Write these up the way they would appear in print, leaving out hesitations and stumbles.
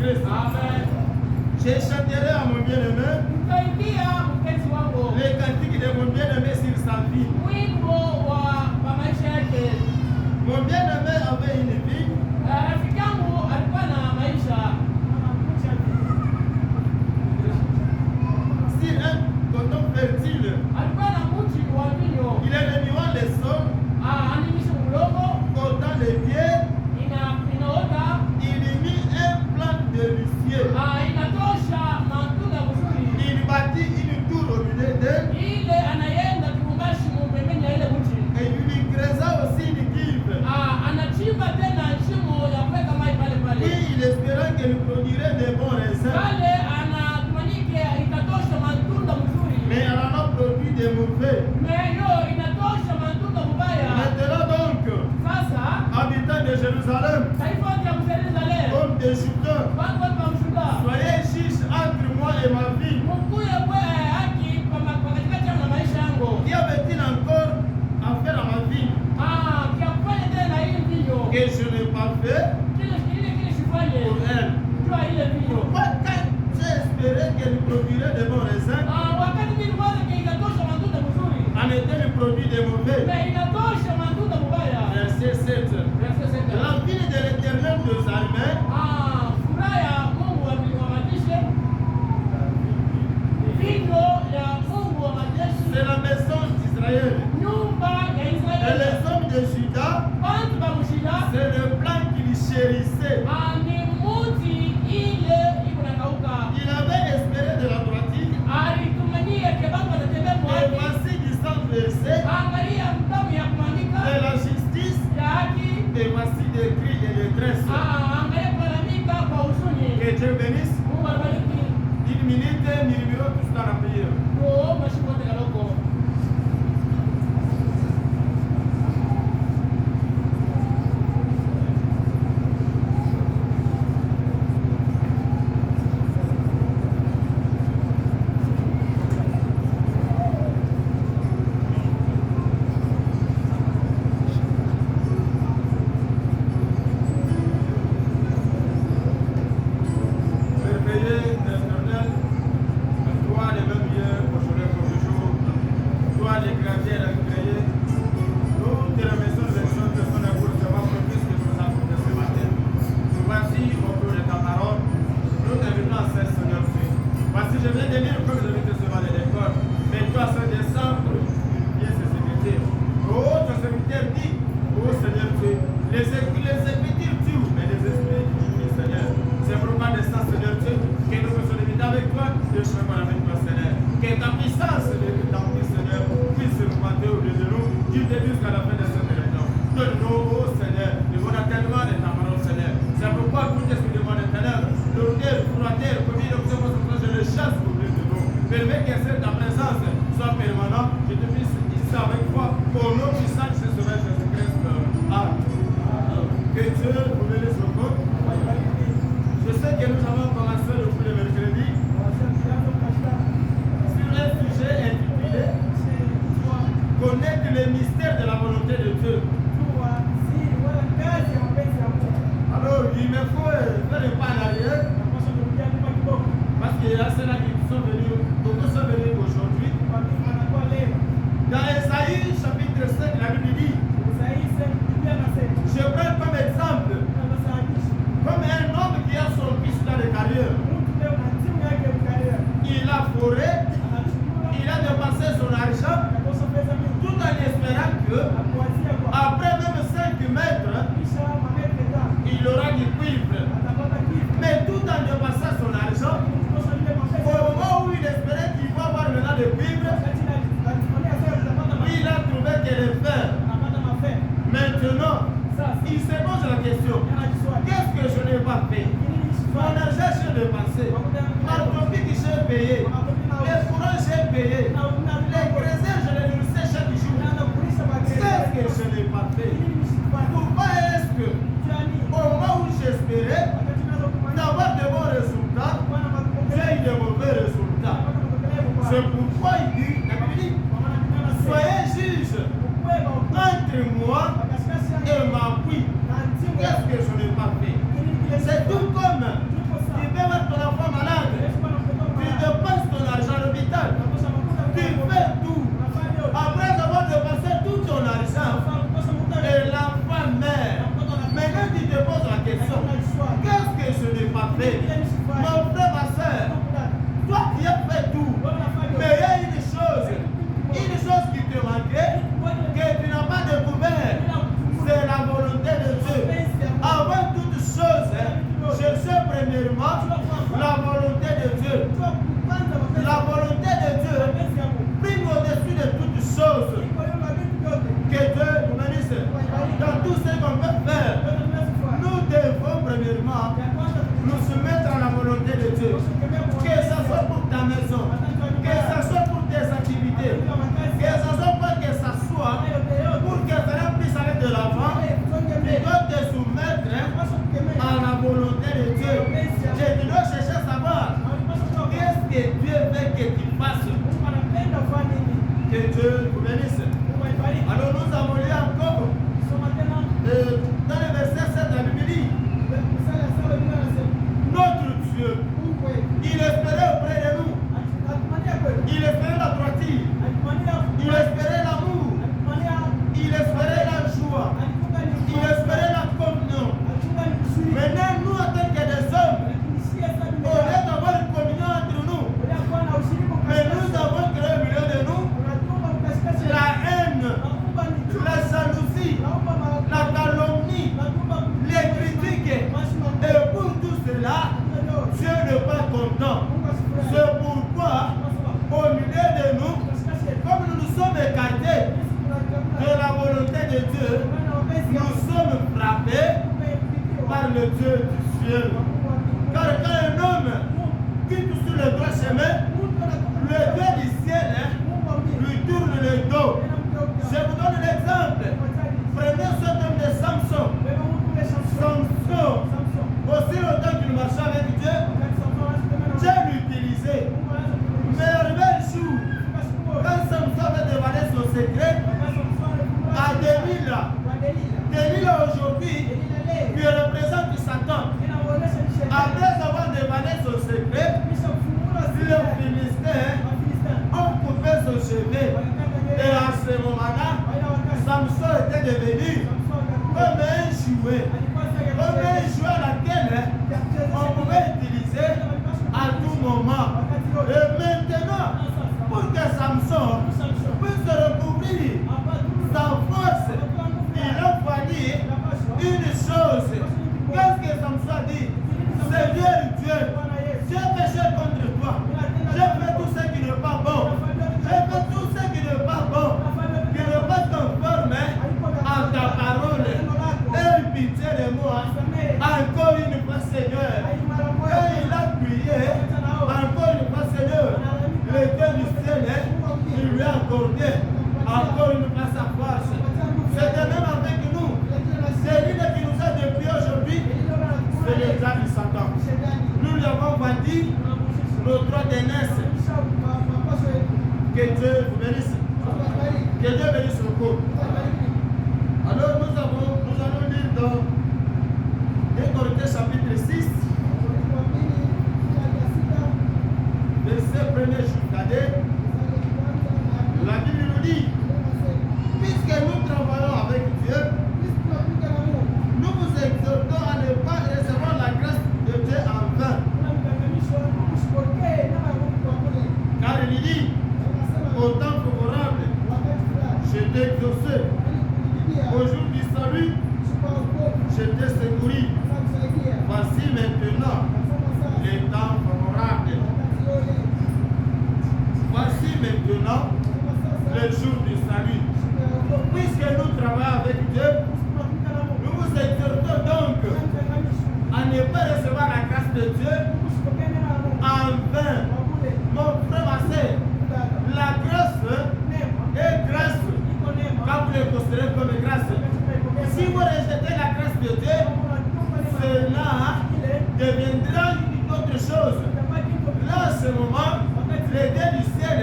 Jésus-Christ. Amen. Je chanterai à mon bien-aimé Mtaimbia mpenzi wangu les cantiques de mon bien-aimé sur sa vie. wimbo wa maisha yake. Mon bien-aimé avait une vie. Rafiki yangu alikuwa na maisha Sur un coton fertile. alikuwa na mti wa vinyo. Il est venu voir les sols, Animisha mdogo cortant les pieds. inaota Il y mit un plan délicieux. inatosha matunda mzuri. Il bâtit une tour au milieu d'elle. Ile anaenda kibumbashi pembeni ya ile mti. Et il lui creusa aussi une cuve. Anachimba tena shimo ya kuweka maji pale pale. Puis il espérait qu'elle produirait des bons raisins. Pale anatumanike itatosha matunda mzuri. Mais elle en a produit des mauvais. Meyo inatosha matunda mubaya. Maintenant donc, Sasa habitants de Jérusalem, taifa ya Yerusalemu comme des chuteurs, watu wa mshuda soyez juges entre moi et ma vie. mkuye kwa haki kwa katikati ya maisha yangu. Qu'y avait-il encore à faire à ma vie Kia kufanya tena ile video. que je n'ai pas fait Kile sifanye. pour elle? Jua ile video. Pourquoi quand j'ai espéré qu'elle produirait des bons raisins, Wakati mimi niliwaza inatosha matunda mzuri. en était produit des mauvais? Na inatosha matunda mubaya. Verset 7. La ville de l'Éternel de Salmé, Furaha ya Mungu wa majeshi. Video ya Mungu wa majeshi. c'est la maison d'Israël. Nyumba ya Et Israeli. les hommes de Juda, Bantu ba mshida. c'est le plan qu'ils chérissaient. Ni muti ile iko na kauka. Il avait espéré de la droiture. Alitumania kebango anatembea Et mwani. voici du sang versé, Angalia mdamu ya kumandika. de la justice, Ya haki. et voici des cris et des tresses. Angalia kulalamika kwa huzuni. Que Dieu bénisse. Mungu abariki. Une minute, numéro tout dans la prière. Tuombe shukrani kaloko. Merveilleux éternel, toi le même Dieu, aujourd'hui comme toujours, toi les créateurs et créés, nous te remercions de l'élection de son amour, de votre propice que nous avons fait ce matin. Nous voici au cours de ta parole, nous t'invitons à faire Seigneur Dieu. Voici, je viens de lire comme je vais te recevoir de l'école, mais toi, c'est des centres, bien ses serviteurs. Oh, ton serviteur dit, oh Seigneur Dieu, les Écritures tuent, mais les esprits vivent, Seigneur. C'est pourquoi de ça, Seigneur Dieu, que nous nous sommes avec toi, et je serai avec toi, Seigneur. Que ta puissance, Seigneur, puisse se monter au milieu de nous, du début jusqu'à la fin de cette réunion. Donne-nous, oh Seigneur, le bon attellement de ta parole, Seigneur. C'est pourquoi tout esprit de mon éternel, l'odeur, froideur, comme il observe votre je le chasse au milieu de nous. ta maison, que ce soit pour tes activités, que ce soit pas que ça soit pour que Pharaon puisse aller de l'avant, tu dois te soumettre à la volonté de Dieu. Tu dois chercher à savoir qu'est-ce que Dieu veut que tu fasses. Que Dieu vous bénisse. Alors nous avons lu encore dans le verset 7 de la Bible dit, notre Dieu, il espérait auprès de nous, il espérait la droiture, il espérait l'amour, il espérait la joie, il espérait la communion. Maintenant nous en tant que des hommes, au lieu d'avoir une communion entre nous, mais nous avons créé au milieu de nous la haine, la jalousie, la calomnie, les critiques. Et pour tout cela, Dieu n'est pas content. C'est pourquoi, au milieu de nous, comme nous nous sommes écartés de la volonté de Dieu, nous sommes frappés par le Dieu du ciel. Car quand un homme quitte sur le droit chemin, le Dieu du ciel lui tourne le dos. Je vous donne l'exemple. Prenez cet homme de Samson. Samson, aussi longtemps qu'il marchait avec Dieu, Dieu l'utilisait. Mais arrivé un jour, quand Samson avait dévoilé son secret, à Delilah aujourd'hui, qui représente Satan, après avoir dévoilé son secret, les Philistins ont coupé son chevet. Et à ce moment-là, Samson était devenu comme un jouet. Comme un jouet à laquelle on pouvait utiliser à tout moment. Et maintenant, pour que Samson puisse recouvrir sa force, il a fallu une chose. Qu'est-ce que Samson a dit? Seigneur Dieu, j'ai péché contre toi. J'ai fait tout ce qui n'est pas bon. J'ai fait tout ce qui n'est pas bon. Qui n'est pas conforme à ta parole. Aie pitié de moi. Encore une fois, Seigneur. Et il a prié. Encore une fois, Seigneur. Le Dieu du ciel, il lui a accordé encore une fois sa force. C'est de même avec nous. C'est lui qui nous a depuis aujourd'hui. C'est le gars du Satan. Nous lui avons vendu nos droits d'aînesse. Que Dieu vous bénisse. Que Dieu bénisse le corps. Alors nous allons lire dans 2 Corinthiens chapitre 6, verset 1er jusqu'à 2. La Bible nous dit, puisque nous travaillons avec Dieu, nous vous exhortons à ne pas recevoir la grâce de Dieu en vain. Car il dit, au temps favorable, je t'ai exaucé. Au jour du salut, je t'ai secouru. Voici maintenant le temps favorable. Voici maintenant le jour du salut. Puisque nous travaillons avec Dieu, nous vous exhortons donc à ne pas recevoir la grâce de Dieu en vain. Mon frère, ma soeur, la grâce est grâce quand vous le considérez comme grâce. Si vous rejetez la grâce de Dieu, cela deviendra une autre chose. Là, en ce moment, le Dieu du ciel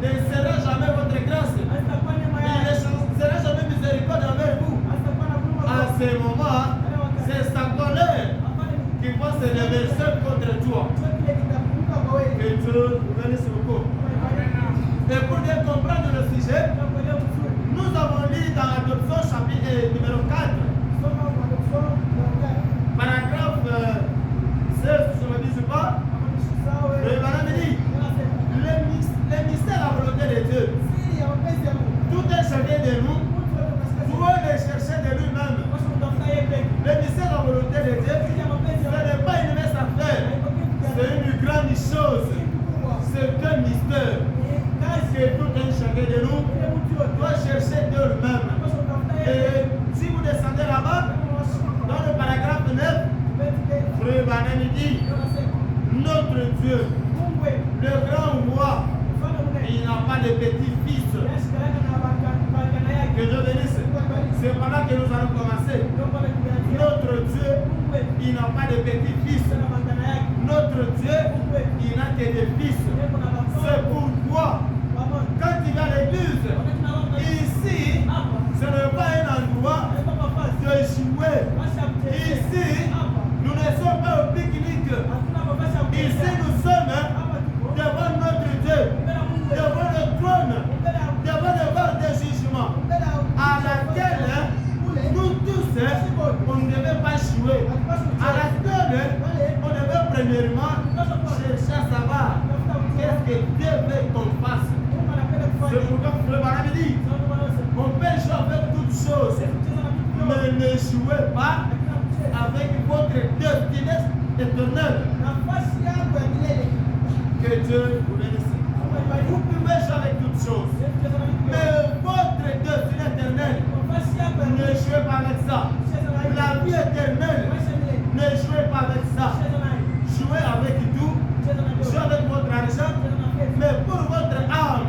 ne sera jamais votre grâce. Il ne sera jamais miséricorde envers vous. À ce moment, c'est sa colère qui va se déverser contre toi. Que Dieu vous bénisse beaucoup. Et pour bien comprendre le sujet, nous avons lu dans l'adoption chapitre numéro 4, paragraphe 16, je ne me dis pas, le madame dit, le mystère de la volonté de Dieu, tout est chacun de nous, doit le chercher de lui-même. Le mystère de la volonté de Dieu, ce n'est pas une mince affaire, c'est une grande chose, c'est un mystère. Que tout un chacun de nous doit chercher Dieu lui-même. Et si vous descendez là-bas, dans le paragraphe 9, Frère Banem dit, notre Dieu Le grand roi, il n'a pas de petit-fils. Que Dieu bénisse. C'est pendant que nous allons commencer. Notre Dieu, il n'a pas de petit-fils. Notre Dieu, il n'a que des fils. C'est pourquoi, quand il y a l'église, ici, ce n'est pas un endroit de jouer. Ici, nous ne sommes pas au pique-nique. Ici, nous sommes devant notre Dieu, devant le trône, devant le bar de jugement, à laquelle nous tous, on ne devait pas jouer. À laquelle on devait premièrement chercher à savoir qu'est-ce que Dieu veut qu'on fasse. C'est pourquoi le Barame dit, on peut jouer avec toutes choses, mais ne jouez pas avec votre destinée éternelle. Que Dieu vous bénisse. Vous pouvez jouer avec toutes choses, mais votre destinée éternelle, ne jouez pas avec ça. La vie éternelle, ne jouez pas avec ça. Jouez avec tout, jouez avec votre argent, mais pour votre âme,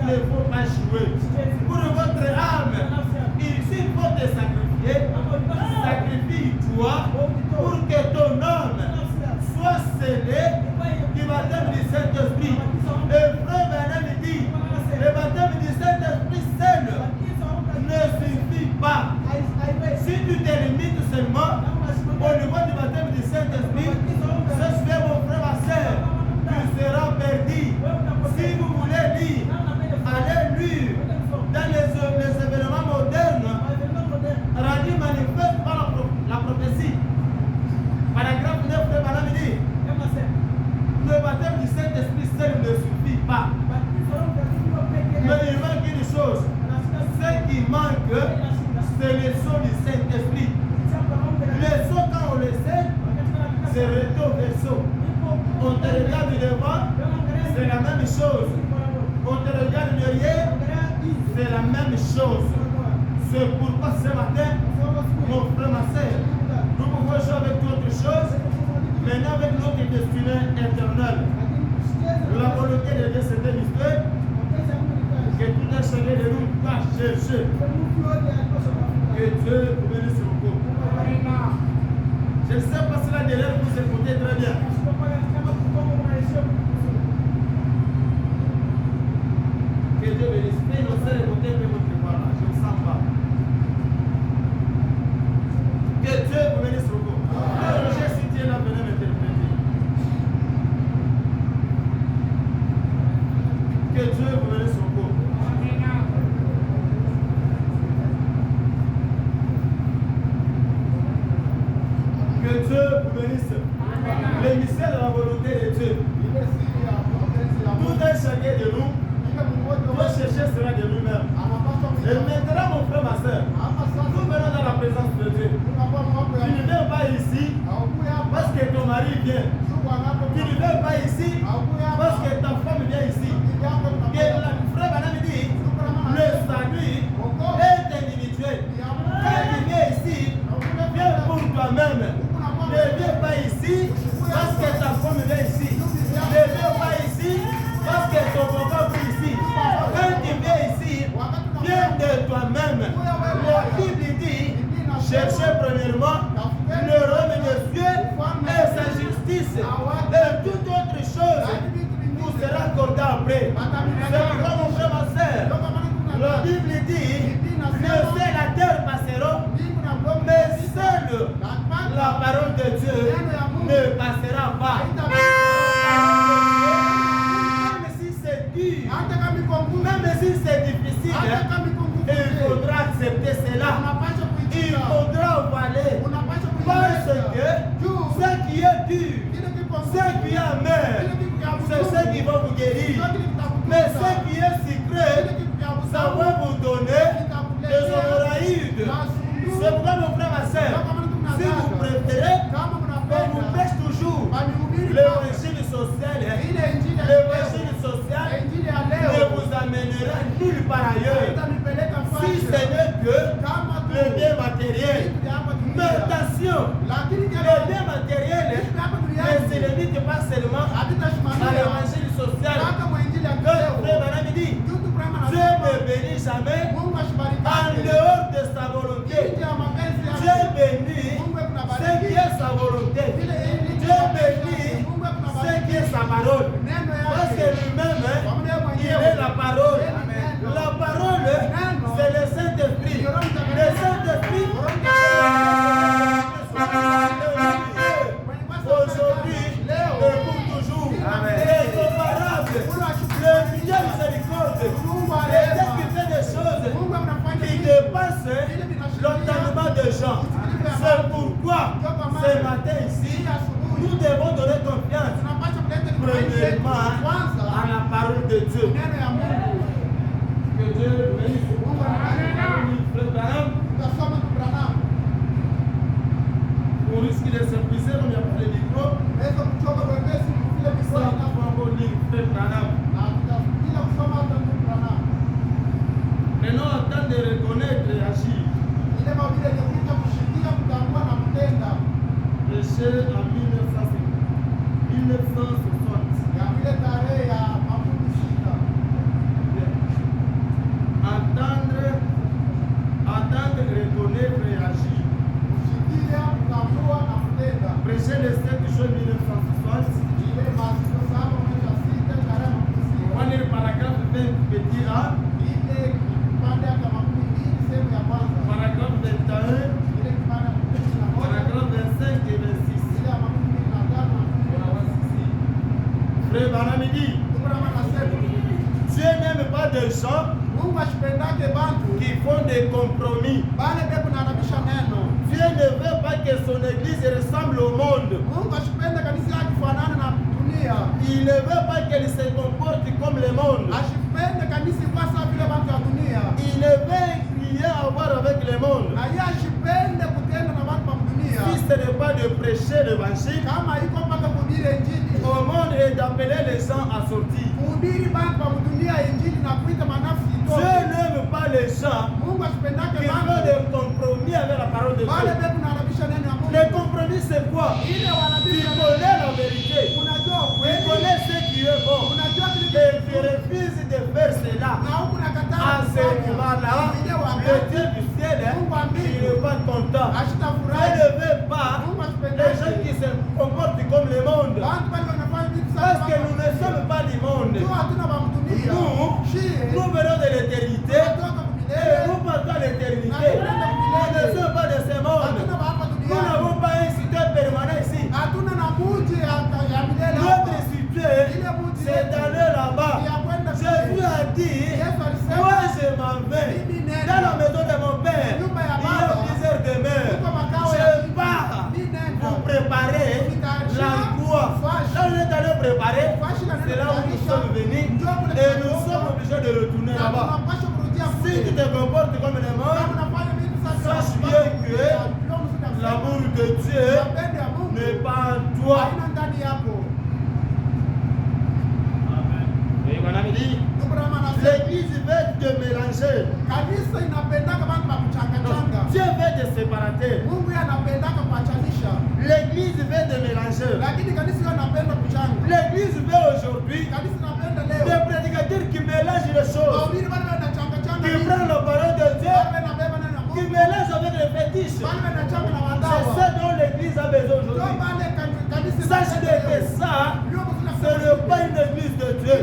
il ne faut pas jouer. Pour votre âme, ici, il faut te sacrifier. Sacrifie-toi pour que ton âme soit scellée du baptême du Saint-Esprit. Le frère Branham dit, le baptême du Saint-Esprit seul ne suffit pas. Si tu te limites seulement au niveau du baptême du Saint-Esprit, ce fait mon frère, ma soeur, tu seras perdu. Si vous voulez lire, allez lire dans les événements modernes, rendu manifeste par la prophétie. Paragraphe 9, le Branham dit, le baptême du Saint-Esprit seul ne suffit pas. Mais il manque une chose. Ce qui manque, c'est le son du Saint-Esprit. Le son, quand on le sait, c'est retour verso. On te regarde devant, c'est la même chose. On te regarde derrière, c'est la même chose. C'est pourquoi ce matin, mon frère, ma soeur, nous pouvons jouer avec d'autres choses, maintenant avec notre destinée éternelle. La volonté de Dieu, c'est de l'histoire, que tout un chacun de nous va chercher. Que Dieu vous bénisse beaucoup. Je ne sais pas si là derrière vous écoutez très bien. Que Dieu bénisse. Mais nos sœurs écoutez peu votre voix là. Je ne sens pas. Que Dieu vous bénisse beaucoup. Roger, si tu es là, venez m'interpréter. Que Dieu vous bénisse beaucoup. Que Dieu vous bénisse. Le mystère de la volonté de Dieu. Tout un chacun de nous doit chercher cela de nous-mêmes. Et maintenant, mon frère, ma soeur, nous venons dans la présence de Dieu. Tu ne viens pas ici parce que ton mari vient. Tu ne viens pas ici parce que ta femme vient ici. Et le frère Branham dit, le salut est individuel. Quand tu viens ici, viens pour toi-même. Ne viens pas ici parce que ta femme vient ici. Ne viens pas ici parce que ton papa vient ici. Quand tu viens ici, viens de toi-même. La Bible dit, cherchez premièrement le royaume de Dieu et sa justice. Et toute autre chose vous sera accordée après. C'est pourquoi mon frère, ma soeur, la Bible dit, le ciel et la terre passeront, mais seule la parole de Dieu ne passera pas. Même si c'est dur, même si c'est difficile, il faudra accepter cela. Il faudra avaler. Parce que ce qui est dur, ce qui est amer, c'est ce qui va vous guérir. Mais ce qui est secret, ça va vous donner des hémorroïdes. C'est pourquoi mon frère, ma soeur, si vous préférez, on vous prêche toujours l'évangile social. L'évangile social ne vous amènera nulle part ailleurs. Si ce n'est que le bien matériel. Mais attention, le bien matériel ne se limite pas seulement à l'évangile social. parole. Parce que lui-même, il est la parole. La parole, c'est le Saint-Esprit. Le Saint-Esprit, aujourd'hui et pour toujours. C'est comparable. Le Dieu miséricorde. Et Dieu qui fait des choses qui dépassent l'entendement des gens. C'est pourquoi ce matin ici, nous devons donner confiance premièrement à la parole de Dieu. Que Dieu bénisse. On risque de s'épuiser, on n'y a pas de micro. Prenons le temps de reconnaître et agir. Prêcher en 1960. Entendre, reconnaître et agir. Prêcher le 7 juin 1960. On va lire le paragraphe 20 petit A. Paragraphe 21. Paragraphe 25 et 26. Frère Banami dit, Dieu n'aime pas des gens qui font des compromis. Dieu ne veut pas que son église ressemble au monde. Il ne veut pas qu'elle se comporte comme le monde. Il ne veut rien avoir avec le monde. Si ce n'est pas de prêcher l'évangile au monde et d'appeler les gens à sortir. Dieu n'aime pas les gens qui font des compromis avec la parole de Dieu. Le compromis c'est quoi? Tu connais la vérité. Tu connais ce qui est bon. Et tu refuses de faire cela. À ce moment-là, le Dieu du ciel, il n'est pas content. Dieu ne veut pas les gens qui se comportent comme le monde. Parce que nous ne sommes pas du monde. Nous venons de l'éternité. Et nous partons à l'éternité. Nous ne sommes pas de ce monde. Nous n'avons pas un cité permanent ici. Notre cité, c'est d'aller là-bas. Jésus a dit, moi je m'en vais. Dans la maison de mon Père, il y a plusieurs demeures. Je pars pour préparer l'endroit. Là, on est allé préparer. C'est là où nous sommes venus. Et nous sommes obligés de retourner là-bas. Si tu te comportes comme les morts, sache bien que l'amour de Dieu n'est pas en toi. Et on a dit, l'église veut te mélanger. Dieu veut te séparer. L'église veut te mélanger. L'église veut aujourd'hui des prédicateurs qui mélangent les choses. Qui prennent la parole de Dieu, qui mélangent avec les fétiches. C'est ça dont l'église a besoin aujourd'hui. Sache que ça, ce n'est pas une église de Dieu.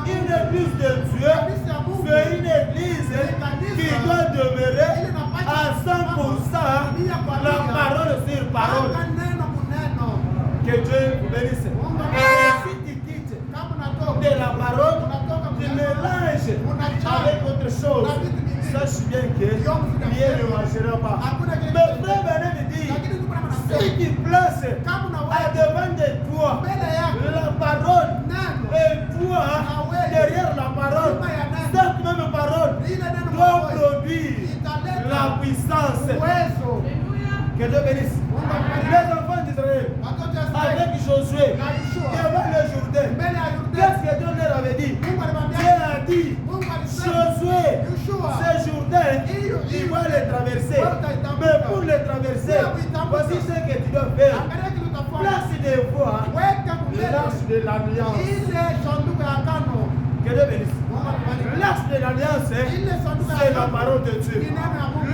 Une église de Dieu, c'est une église qui doit demeurer à 100% la parole sur parole. Que Dieu vous bénisse. Et si tu quittes de la parole, tu mélanges avec autre chose. Sache bien que rien ne marchera pas. Mais frère Benet dit, si tu places devant de toi la parole et toi derrière la parole, cette même parole doit produire la puissance. Que Dieu bénisse. Les enfants d'Israël avec Josué devant le Jourdain, qu'est-ce que Dieu leur avait dit? Dieu a dit, Josué, ce Jourdain, il va les traverser. Mais pour les traverser, voici ce que tu dois faire. Place des voies, l'arche de l'alliance. Que Dieu bénisse. L'arche de l'alliance, c'est la parole de Dieu.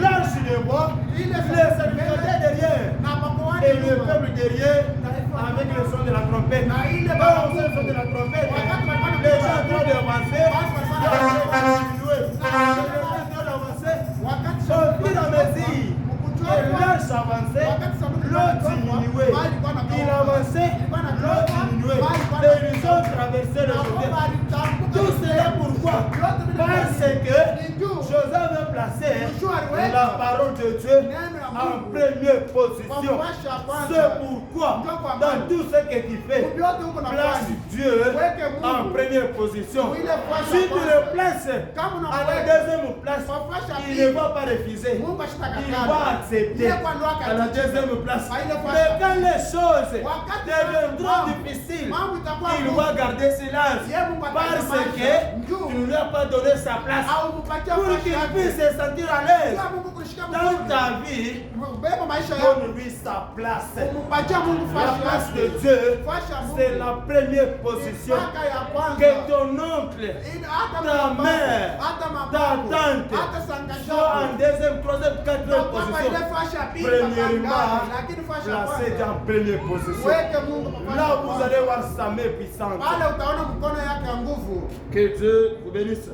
L'arche de voie, les serviteurs derrière et le peuple derrière avec le son de la trompette. Quand on fait le son de la trompette, les gens sont en train d'avancer. Au fur et à mesure que l'âge avançait, l'eau diminuait. Il avançait, l'eau diminuait. Et ils ont traversé le Jourdain. Tout cela pourquoi? Parce que Joseph avait placé la parole de Dieu en première position. C'est pourquoi, dans tout ce que tu fais, place Dieu en première position. Si tu le places à la deuxième place, il ne va pas refuser. Il va accepter à la deuxième place. Mais quand les choses deviendront difficiles, il va garder silence. Parce que tu ne lui as pas donné sa place. Pour qu'il puisse se sentir à l'aise dans ta vie, donne-lui sa place. La place de Dieu, c'est la première position. Que ton oncle, ta mère, ta tante soient en deuxième, troisième, quatrième position. Premièrement, placé en première position. Là, vous allez voir sa main puissante. Que Dieu vous bénisse.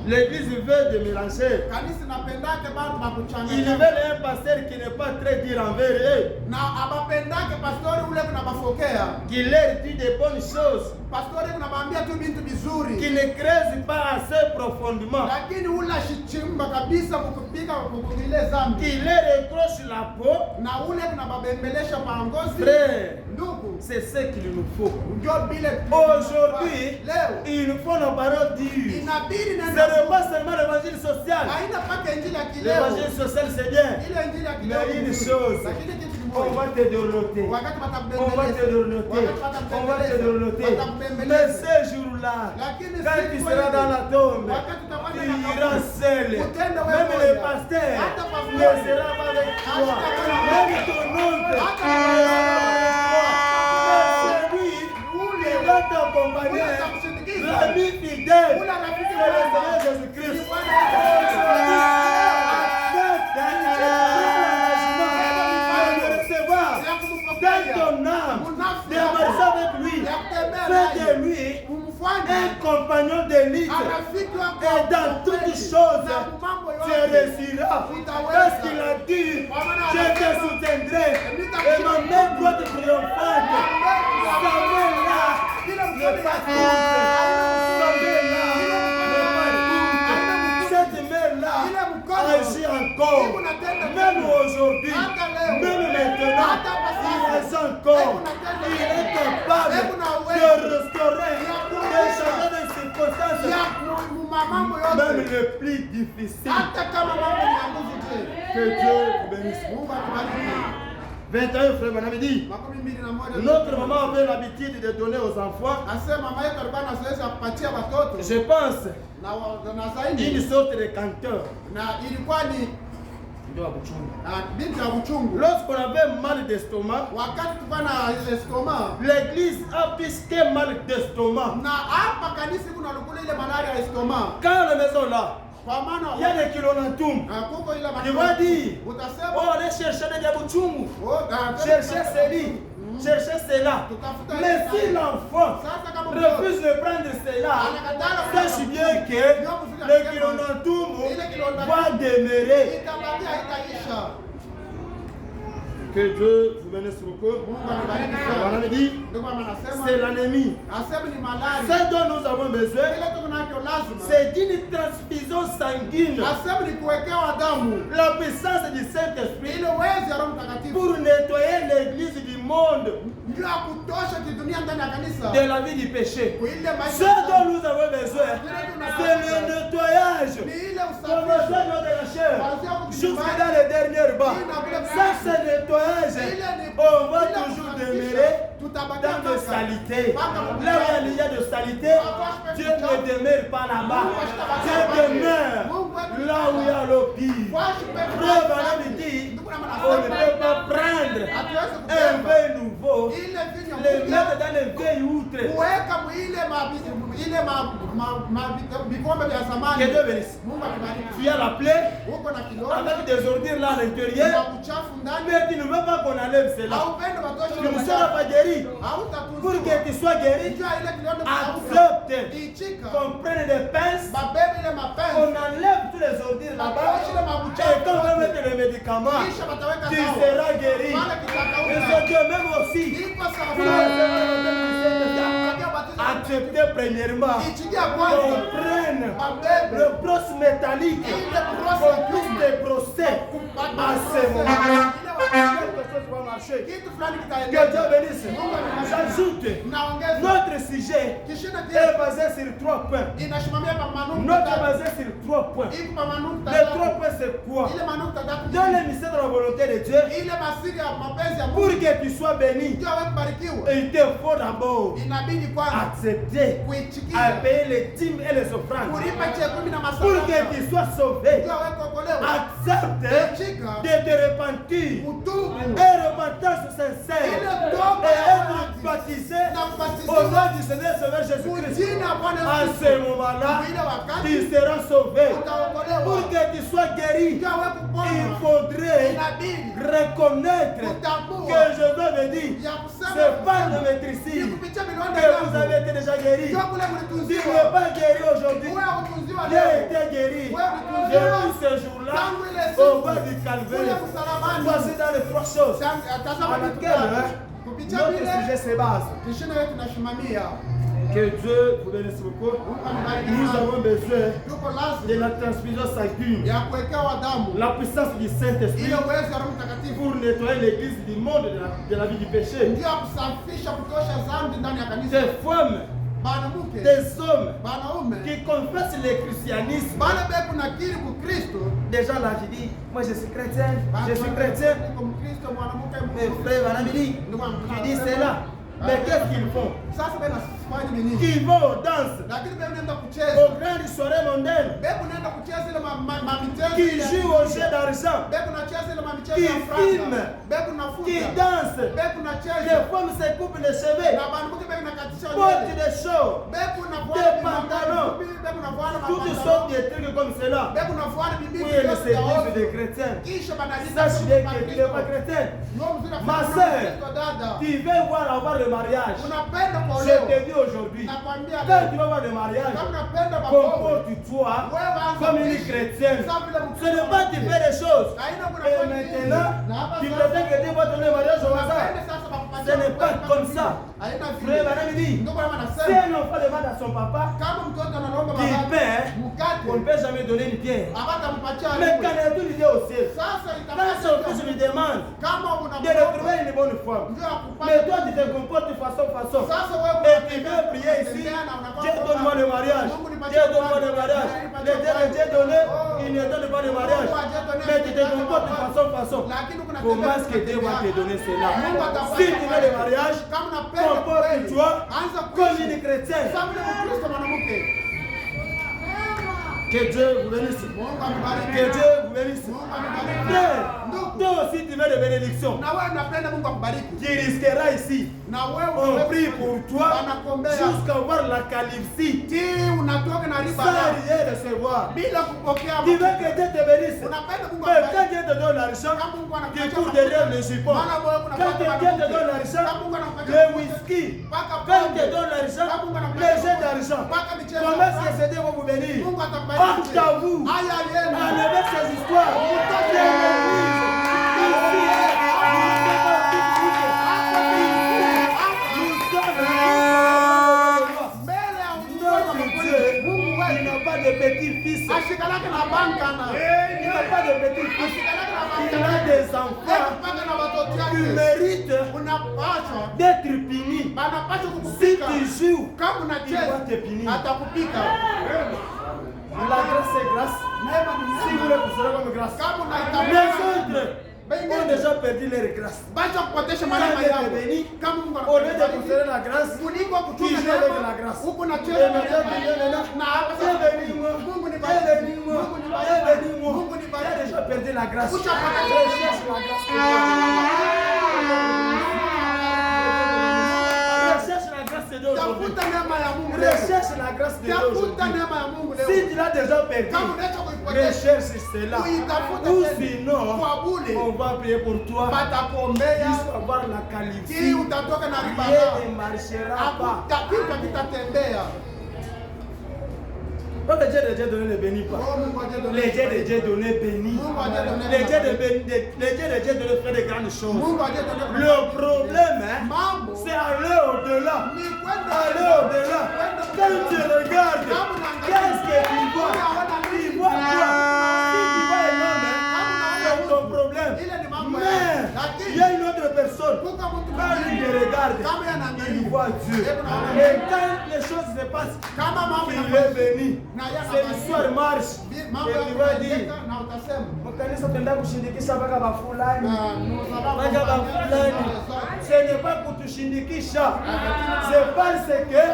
L'église veut de mélanger. Il veut un pasteur qui n'est pas très dur envers eux. Qui leur dit des bonnes choses. Qui ne creuse pas assez profondément. Qui leur accroche la peau. Frère, c'est ce qu'il nous faut. Aujourd'hui, il nous faut nos paroles dures. Ce n'est pas seulement l'évangile social. L'évangile social, c'est bien. Mais une chose, on va te dérouler. On va te dérouler. Mais ce jour-là, quand tu seras dans la tombe, tu iras seul. Même le pasteur ne sera pas avec toi. Même ton oncle ne sera pas avec toi. Mais celui qui va t'accompagner, l'ami fidèle, c'est le Seigneur Jésus-Christ. Dans ton âme, démarche avec lui, fais de lui un compagnon de lutte. Et dans toutes choses, tu réussiras. Parce qu'il a dit, je te soutiendrai. Et ma main droite triomphante, sa main là, n'est pas courte. Sa main là, n'est pas courte. Cette main là agit encore. Même aujourd'hui, même maintenant, il est encore. Il est capable de restaurer, de changer de circonstances, même le plus difficile. Que Dieu vous bénisse. 21 frère m'avait dit, notre maman avait l'habitude de donner aux enfants, je pense, une sorte de canteur. Lorsqu'on avait mal d'estomac, l'église a pisqué mal d'estomac. Quand la maison là, il y a des kilonatoum. Il va dire, oh, allez chercher des bouchungu, chercher ceci, chercher cela. Mais si l'enfant refuse de prendre cela, sache bien que le kilonatoum va demeurer. Que Dieu vous bénisse beaucoup. C'est l'ennemi. Ce dont nous avons besoin, c'est d'une transfusion sanguine. La puissance du Saint-Esprit pour nettoyer l'église du monde de la vie du péché. Ce dont nous avons besoin, c'est le nettoyage. Commençons de la chair jusqu'à dans les dernières bas. Ça, c'est le nettoyage. On va toujours demeurer dans de salité. Là où il y a de salité, Dieu ne demeure pas là-bas. Dieu demeure là où il y a le pire. Preuve, on dit, on ne peut pas prendre hatuwezi un kubeba vin nouveau, ile vinyo le mpya mettre dans le vieil outre. kuweka vikombe vya Que zamani. Dieu bénisse. Mungu akubariki. Tu as la plaie Uko na kilonda avec des ordures là à na l'intérieur, uchafu ndani, mais tu ne veux pas qu'on enlève cela. haupende watoshe Tu ne seras pas guéri. Pour que tu sois guéri, Njoo ile kilonda accepte ichika qu'on prenne des pinces, babebe ile on mapenzi enlève tous les ordures là-bas. Et quand on va mettre les médicaments, kisha wataweka tu dawa seras guéri. wale Et kitakauka c'est Dieu même aussi. iko Acceptez premièrement ichikia qu'on kwanza prenne babebe le brosse métallique, qu'on puisse débrosser à ce moment. Quelque chose va marcher. kitu fulani Que kitaendelea. Dieu bénisse. J'ajoute, Naongeza notre sujet kishina est kile basé sur 3 points. inasimamia kwa manukta Notre tatu. basé sur 3 points. Iko kwa manukta Les tatu. 3 points, c'est quoi? Ile manukta tatu Dans les mystères de la volonté de Dieu, ile masiri ya mapenzi ya pour Mungu que tu sois béni, ndio wewe kubarikiwa, il te faut d'abord inabidi kwanza accepter à kuichikia payer les dîmes et les offrandes. kulipa chekumi na Pour que masadaka tu sois sauvé, ndio wewe kuokolewa. accepte Ichika de te repentir. utubu Et repentance sincère. ile toba Et ya être dhati baptisé na au kubatizwa nom du Seigneur Sauveur Jésus-Christ. kujina Bwana À Yesu ce moment-là, ile wakati tu seras sauvé. utaokolewa. Pour que tu sois guéri, Ndio wewe il kupona faudrait inabidi reconnaître utambua que Jésus me dit, ya kusema c'est par de ni maîtrise kupitia milonda que vous yangu avez été déjà guéri. ndio kule Tu mlitunziwa n'es pas guéri aujourd'hui. wewe utunziwa Tu as leo été guéri. wewe utunziwa Depuis ce jour-là, tangu ile au siku bas du kule calvaire, msalabani. voici dans les 3 choses Tazama à vitu laquelle gani? Kupitia notre vile sujet se base. kishina yetu tunasimamia. Que Dieu vous bénisse beaucoup. Mungu anibariki Nous sana. avons besoin Tuko de lazima la transfusion sanguine, ya kuwekewa damu la puissance du Saint-Esprit ile uwezo wa Roho Mtakatifu pour nettoyer l'église du monde de la vie du péché. ndio kusafisha kutosha dhambi ndani ya kanisa. Des femmes, Banamuke des hommes banaume qui confessent le christianisme. bale beku nakiri ku Kristo. Déjà là, je dis, moi je suis chrétien, je suis chrétien. Niko Mkristo mwanamke Mes frères, madame, je dis cela. Mais qu'est-ce qu'ils font? Sasa bena sifanyi nini? Ils vont aux danses, Lakini bebu nenda kucheza. aux grandes soirées mondaines, Bebu nenda kucheza ile mamichezo. qui ile- jouent au jeu d'argent, Bebu nacheza ile mamichezo Qui ya franga. filme. Bebu qui nafuta. dansent. Bebu nacheza. Les femmes se coupent les cheveux, Na banamuke bebu nakatisha portent nywele. des shorts, Bebu na des pantalons, bebu na voile toutes sortes de trucs comme cela. bebu na voile bibi Oui, le service des chrétiens. kisha banalita Sache bien que tu n'es pas chrétien. Ma sœur, tu veux voir avoir le mariage. unapenda Je kuolewa te dis aujourd'hui, nakwambia quand leo tu vas voir le mariage, kama unapenda maovu comporte-toi wewe anza comme une kuishi chrétienne. sawa vile Ce n'est pas tu fais des choses. haina kuna Et maintenant, tu prétends que Dieu va donner le mariage au hasard. Ce n'est pas comme ça. haina Frère, madame dit, ndio kwa maana si nasema un enfant demande à son papa kama mtoto anaomba qu'il baba paie, mkate on ne peut jamais donner une pierre. abatampatia Mais quand il dit au ciel, sasa quand son fils lui demande kama de retrouver une bonne femme, ndio akupata mais toi tu te comportes de façon. sasa wewe Et tu veux prier ici, Dieu donne-moi le mariage. Dieu donne-moi le mariage. Le Dieu que Dieu donné, il ne donne pas le mariage. Mais tu te comportes de façon. Comment est-ce que Dieu va te donner cela? Si tu veux le mariage, comporte-toi comme une chrétienne. Que Dieu vous bénisse. Que Dieu vous bénisse. Frère, toi aussi tu veux des bénédictions. Tu risqueras ici. On prie pour toi jusqu'à voir la calvitie. Sans rien recevoir. Tu veux que Dieu te bénisse. Mais quand Dieu te donne l'argent, tu cours derrière le jupon. Quand Dieu te donne l'argent, le whisky. Quand Dieu te donne l'argent, le jeu d'argent. Comment est-ce que Dieu va vous bénir? Honte à vous. Enlevez ces histoires. Il n'a pas de petits-fils. Il n'a pas de petits-fils. Il a des enfants qui méritent d'être punis. Si tu joues, il va te punir. La grâce est grâce. Si vous voulez vous serez comme grâce. Les autres ont déjà perdu leur grâce. Quand Dieu te bénit, au lieu de considérer la grâce, tu joues avec la grâce. Et maintenant, tu as déjà perdu la grâce. Recherche la grâce. perdu, Kama unaacha kuipoteza, recherche cela. uitafute Ou tena. sinon, Kwa bure. on va prier pour toi. Batakuombea. Jusqu'à avoir la Hii qualité. utatoka na Rien ribana. ne marchera pas. Hakuna kitatembea. Donc le Dieu de Dieu donné ne bénit pas. Oh, Mungu aje Les dieux de Dieu donné bénit. Mungu aje donné. Les dieux de Dieu donné fait de grandes choses. Mungu aje donné. Le problème, hein, Mambo. c'est aller au-delà. Ni kwenda Aller au-delà. Quand tu regardes, qu'est-ce que tu vois? Tu vois quoi? Si tu vois un homme, hein, c'est ton problème. Mais il y a une autre personne. Quand il te regarde, il voit Dieu. Et quand les choses se passent, il est béni. C'est l'histoire marche. Mambo Et ya tu vas dire, kutendeka na utasema. mkanisa tenda kushindikisha mpaka bafulani. Na Mpaka bafulani. Ce n'est pas kutushindikisha. C'est parce que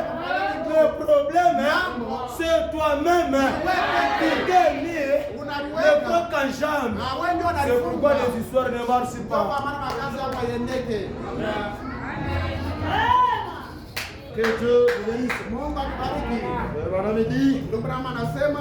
le problème, hein, c'est toi-même qui t'es mis le bloc en jambe. Na wewe ndio C'est pourquoi unalifunga. les histoires ne marchent Kwa pas. maana makazi yako yendeke. Que Dieu vous bénisse. Mungu akubariki. Voilà, me dit, Ndugu Brahma anasema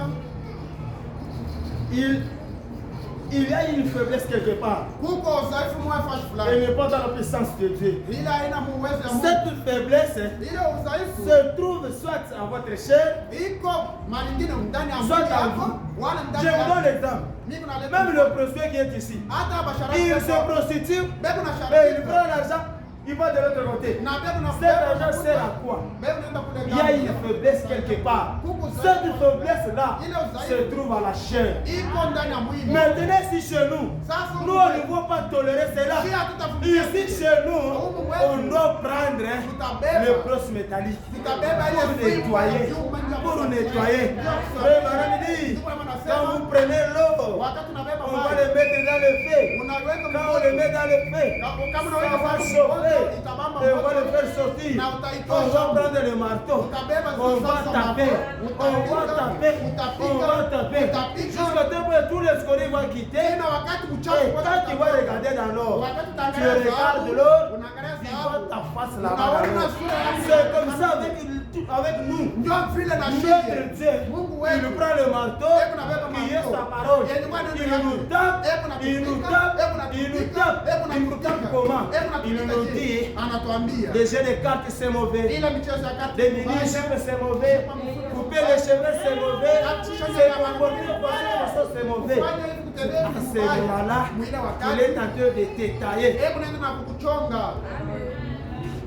il y a une faiblesse quelque part. kuko udhaifu mwafashi Elle fulani. n'est pas dans la puissance de Dieu. Ila haina uwezo wa Mungu. Cette faiblesse Ile udhaifu se trouve soit en votre chair, iko malingine ndani ya soit mwili en yako vous. wala Je ndani vous donne yako. l'exemple. Mimi naleta Même le prostitué qui est ici, hata bashara il se prostitue, bebu na et il shariki. prend l'argent, il va de l'autre côté. Na bebu na Cet argent sert à quoi? bebu naenda kule Il y a une faiblesse quelque part. Cette faiblesse-là se trouve à la chair. iko ndani ya mwili. Maintenant, si chez nous, nous on ne va pas tolérer cela. Ici chez nous, on doit prendre les brosses métalliques Tutabeba ile pour nettoyer. fimbo ya Pour nyuma nettoyer. Frère Madame dit, quand vous prenez l'eau, wakati unabeba on va maji le mettre dans le feu. unaweka Quand on le met dans le feu, kama ça unaweka va maji chauffer itabamba et on va le moto. faire sortir. Na On utaitosha. va prendre le marteau. On va taper. On va taper. On va taper. Jusqu'à temps où tous les scories vont quitter. Tena wakati Et uchafu quand tu vas regarder dans l'or, wakati tu utaangalia regardes dhahabu, l'or, unaangalia tu dhahabu. vois ta face là-bas. Unaona sura yako. C'est comme ça avec nous. Ndio vile na Notre shida. Dieu, Mungu il wetu nous prend le marteau, qui est sa parole. Il nous tape, il nous tape, il nous tape. Il nous tape comment? Il nous dit, anatuambia les jeux de cartes c'est mauvais, ile michezo ya kati les mini-jupes c'est mauvais, couper les cheveux c'est mauvais, c'est comporter de façon c'est mauvais. fanya hivi kutembea À ce moment-là, mwile il wakati est en train de détailler. hebu nenda na kukuchonga.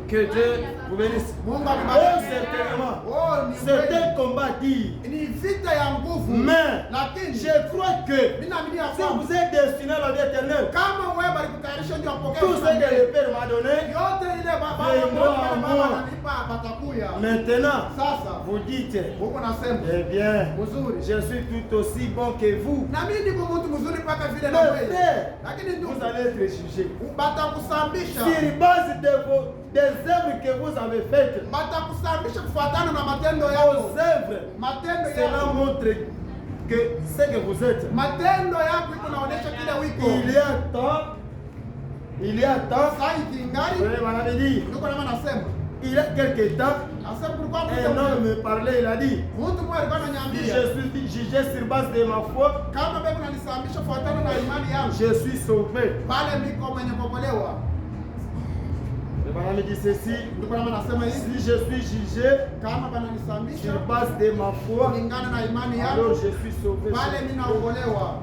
Que Dieu vous bénisse. Mungu Oh, akubariki. certainement. Oh, ni C'est un kweli. combat dit. Ni vita ya nguvu. Mais Lakini je crois que mimi naamini ya si kwamba vous êtes destiné à la vie éternelle, kama wewe bali kutayarisha ndio apokee tout ce que le Père m'a donné, yote ile baba Viendra à moi. ananipa batakuya. maintenant, Sasa vous dites, huko nasema eh bien, mzuri. je suis tout aussi bon que vous. Na mimi niko mtu mzuri mpaka vile na Mais wewe. frère, Lakini ndio vous allez être jugé. batakusambisha. Sur base des œuvres que vous avez faites, Batakusambisha kufuatana na matendo yako. vos œuvres, Matendo cela yako. montre que ce que vous êtes. Matendo yako iko naonesha kile wiko. Il y a temps, Sasa ikingari oui, madame dit, ndio kama nasema. il y a quelque temps, Asema kulikuwa un mtu homme me parlait, il a dit, mtu mmoja alikuwa si ananiambia je suis jugé sur base de ma foi, kama wewe unanisambisha kufuatana na imani yangu, je suis sauvé. pale niko mwenye kuokolewa. Le madame dit ceci, Ndio kama nasema hivi, si je suis jugé kama bananisambisha sur base de ma foi, kulingana na imani alors yangu, je suis sauvé. pale mimi naokolewa.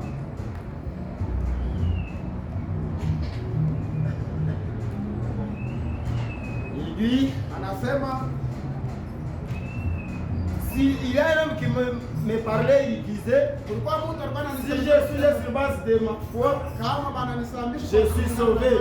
Il dit, Anasema si il y a un homme qui me parlait, il disait, kulikuwa mtu alikuwa si je ananiambia suis là sur base de ma foi, kama bananisambisha je suis sauvé.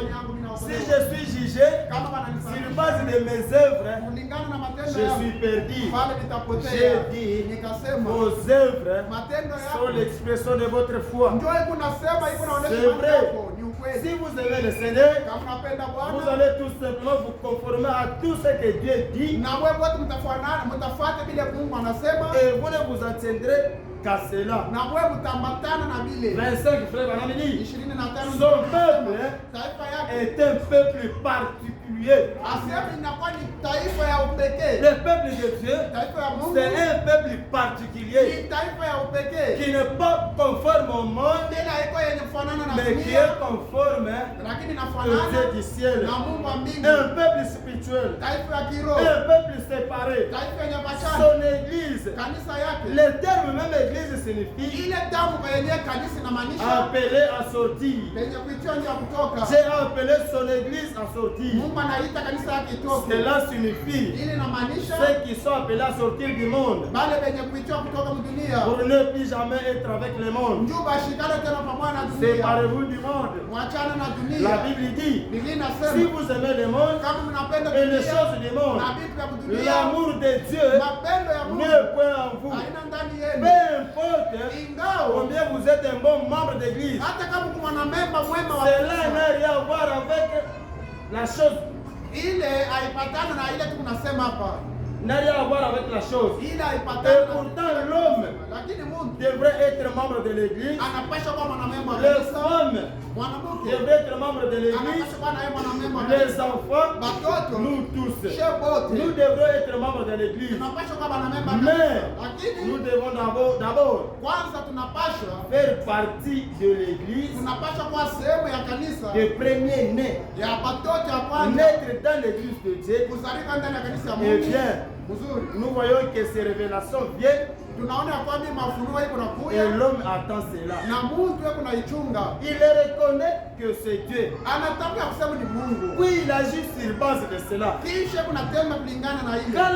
Si je suis jugé kama sur bananisambisha base de mes œuvres, kulingana na matendo je yangu, suis perdu. pale nitapotea. J'ai dit, Nikasema vos œuvres matendo sont yako l'expression de votre foi. ndio iko nasema iko naonesha C'est imani vrai. yako ni ukweli. Si vous aimez le Seigneur, Kama unapenda vous Bwana allez tout simplement vous conformer à tout ce que Dieu dit na wewe wote mtafuatana, mtafuate vile Mungu anasema, et vous ne vous en tiendrez qu'à cela. Na wewe mtambatana na bile. 25 frères Banamidi. 25 Son peuple taifa yake est un peuple particulier. asema inakuwa ni taifa ya upekee. Le peuple de Dieu, Taifa ya Mungu c'est un peuple particulier ni taifa ya upekee. qui n'est pas conforme au monde, Bila iko yenye kufanana na mais qui dunia, est conforme lakini au inafanana Dieu du ciel. na Mungu wa mbingu. Un peuple spirituel, Taifa ya kiroho, un peuple séparé. taifa yenye bachana. Son église, Kanisa yake le terme même église signifie ile damu yenye kanisa inamaanisha appelé à sortir. yenye kuitia nje ya kutoka. J'ai appelé son église à sortir. Mungu anaita kanisa yake itoke. Cela signifie Ile inamaanisha ceux qui sont appelés à sortir du monde bale benye kuitia kutoka dunia. pour ne plus jamais être avec le monde. Njoo bashikane tena pamoja na dunia. Séparez-vous du monde. Mwachane na La dunia. Bible dit, Biblia si inasema vous aimez le monde kama mnapenda et les dunia choses du monde, na vitu vya dunia, l'amour de Dieu mapendo ya Mungu n'est point en vous. haina ndani Peu yenu. importe Ingawa combien vous êtes un bon membre d'église, hata kama kuna mwanamemba mwema wa cela kanisa, n'a rien à voir avec la chose. ile haipatani na ile tunasema hapa. N'a rien à voir avec la chose. Ile Et haipatani na pourtant, l'homme lakini Mungu devrait être membre de l'église. anapaswa kuwa mwanamemba wa Les kanisa. femmes Mwanamke devraient être membres de l'église. anapaswa kuwa naye mwanamemba wa Les kanisa. enfants, Batoto nous tous, she bote nous devrons être membres de l'église. tunapaswa kuwa mwanamemba wa Mais kanisa. Lakini nous devons d'abord kwanza tunapaswa faire partie de l'église, tunapaswa kuwa sehemu ya kanisa de premier né, ya batoto ya kwanza naître dans l'église de Dieu. kuzalika ndani ya kanisa ya Eh Mungu. bien, Mzuri. nous voyons que ces révélations viennent Tunaona ya kwamba mafunuo iko et nakuya l'homme attend cela. na Mungu yako naichunga. Il reconnaît que c'est Dieu. Anataka kusema ni Mungu. Oui, il agit sur base de cela. Kisha kuna tendo kulingana na ile. Quand